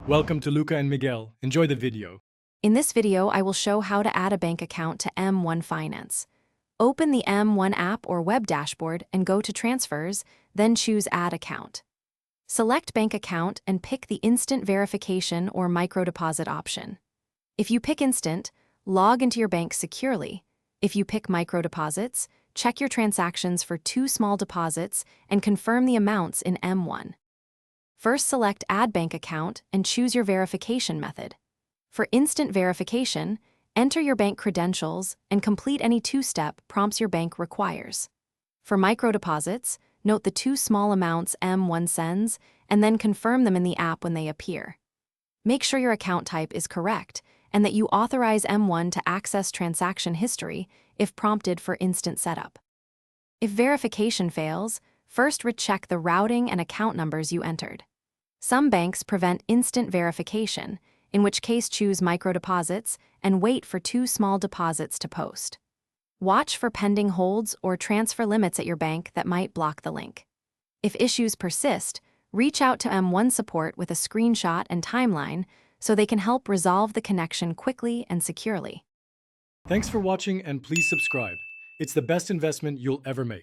Welcome to Luca and Miguel. Enjoy the video. In this video, I will show how to add a bank account to M1 Finance. Open the M1 app or web dashboard and go to Transfers, then choose Add Account. Select Bank Account and pick the Instant Verification or Microdeposit option. If you pick Instant, log into your bank securely. If you pick Microdeposits, check your transactions for 2 small deposits and confirm the amounts in M1. First, select Add Bank Account and choose your verification method. For instant verification, enter your bank credentials and complete any 2-step prompts your bank requires. For microdeposits, note the 2 small amounts M1 sends and then confirm them in the app when they appear. Make sure your account type is correct and that you authorize M1 to access transaction history if prompted for instant setup. If verification fails, first recheck the routing and account numbers you entered. Some banks prevent instant verification, in which case choose microdeposits and wait for 2 small deposits to post. Watch for pending holds or transfer limits at your bank that might block the link. If issues persist, reach out to M1 support with a screenshot and timeline so they can help resolve the connection quickly and securely. Thanks for watching and please subscribe. It's the best investment you'll ever make.